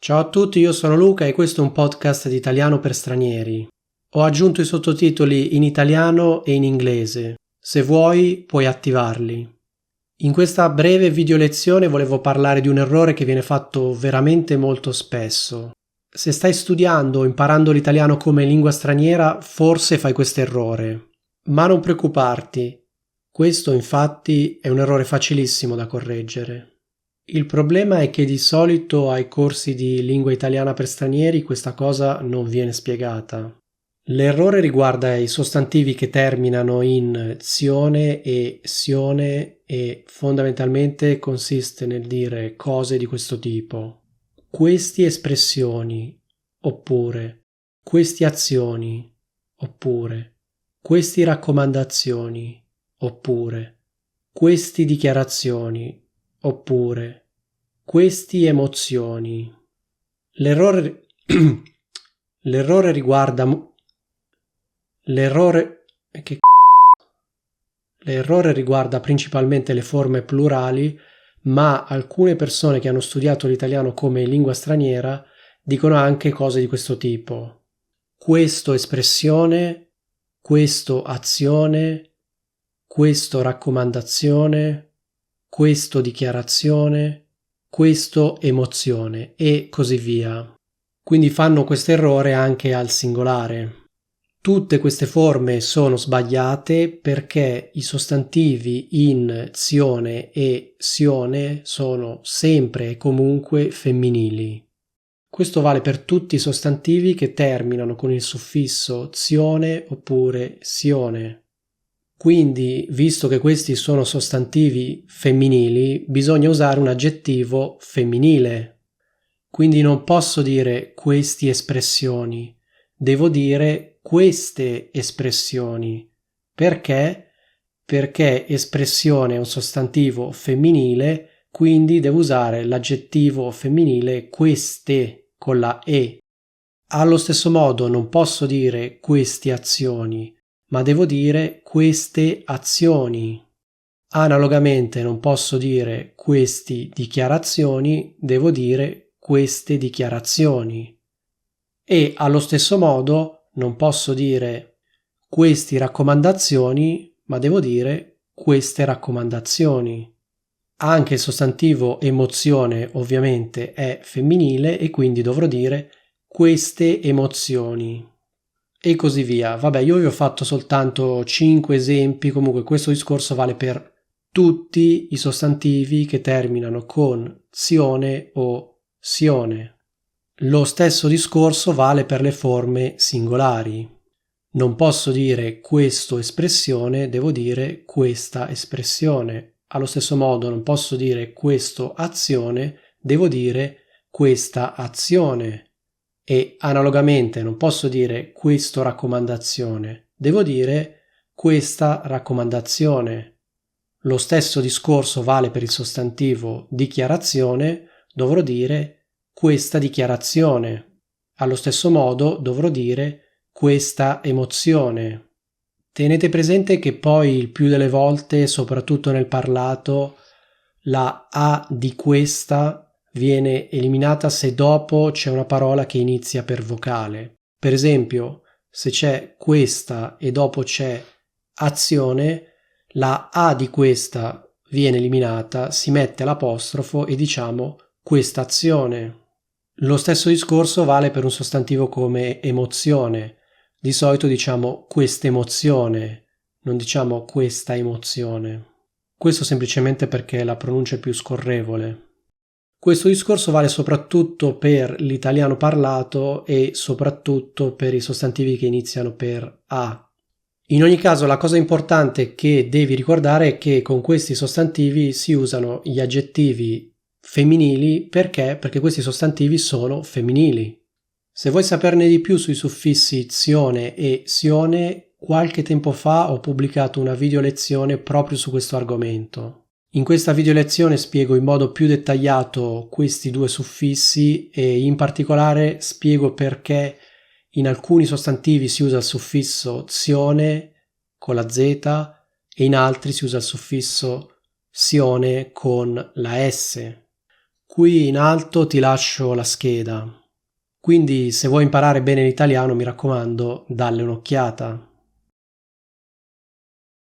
Ciao a tutti, io sono Luca e questo è un podcast di italiano per stranieri. Ho aggiunto i sottotitoli in italiano e in inglese. Se vuoi, puoi attivarli. In questa breve video lezione volevo parlare di un errore che viene fatto veramente molto spesso. Se stai studiando o imparando l'italiano come lingua straniera, forse fai questo errore. Ma non preoccuparti. Questo, infatti, è un errore facilissimo da correggere. Il problema è che di solito ai corsi di lingua italiana per stranieri questa cosa non viene spiegata. L'errore riguarda i sostantivi che terminano in zione e sione e fondamentalmente consiste nel dire cose di questo tipo. Queste espressioni, oppure queste azioni, oppure queste raccomandazioni, oppure queste dichiarazioni, oppure queste emozioni. L'errore l'errore riguarda l'errore riguarda principalmente le forme plurali, ma alcune persone che hanno studiato l'italiano come lingua straniera dicono anche cose di questo tipo. Questo espressione, questo azione, questo raccomandazione, questo dichiarazione, questo emozione e così via. Quindi fanno questo errore anche al singolare. Tutte queste forme sono sbagliate perché i sostantivi in zione e sione sono sempre e comunque femminili. Questo vale per tutti i sostantivi che terminano con il suffisso zione oppure sione. Quindi, visto che questi sono sostantivi femminili, bisogna usare un aggettivo femminile. Quindi non posso dire queste espressioni, devo dire queste espressioni. Perché? Perché espressione è un sostantivo femminile, quindi devo usare l'aggettivo femminile queste con la e. Allo stesso modo non posso dire queste azioni, ma devo dire queste azioni. Analogamente non posso dire queste dichiarazioni, devo dire queste dichiarazioni. E allo stesso modo non posso dire queste raccomandazioni, ma devo dire queste raccomandazioni. Anche il sostantivo emozione ovviamente è femminile e quindi dovrò dire queste emozioni. E così via. Vabbè, io vi ho fatto soltanto 5 esempi, comunque questo discorso vale per tutti i sostantivi che terminano con zione o sione. Lo stesso discorso vale per le forme singolari. Non posso dire questo espressione, devo dire questa espressione. Allo stesso modo non posso dire questo azione, devo dire questa azione. E analogamente non posso dire questo raccomandazione, devo dire questa raccomandazione. Lo stesso discorso vale per il sostantivo dichiarazione, dovrò dire questa dichiarazione. Allo stesso modo dovrò dire questa emozione. Tenete presente che poi il più delle volte, soprattutto nel parlato, la A di questa viene eliminata se dopo c'è una parola che inizia per vocale. Per esempio, se c'è questa e dopo c'è azione, la A di questa viene eliminata, si mette l'apostrofo e diciamo questa azione. Lo stesso discorso vale per un sostantivo come emozione. Di solito diciamo questa emozione, non diciamo questa emozione. Questo semplicemente perché la pronuncia è più scorrevole. Questo discorso vale soprattutto per l'italiano parlato e soprattutto per i sostantivi che iniziano per a. In ogni caso, la cosa importante che devi ricordare è che con questi sostantivi si usano gli aggettivi femminili perché? Perché questi sostantivi sono femminili. Se vuoi saperne di più sui suffissi zione e sione, qualche tempo fa ho pubblicato una video lezione proprio su questo argomento. In questa video lezione spiego in modo più dettagliato questi due suffissi e in particolare spiego perché in alcuni sostantivi si usa il suffisso zione con la z e in altri si usa il suffisso sione con la s. Qui in alto ti lascio la scheda. Quindi se vuoi imparare bene l'italiano, mi raccomando, dalle un'occhiata.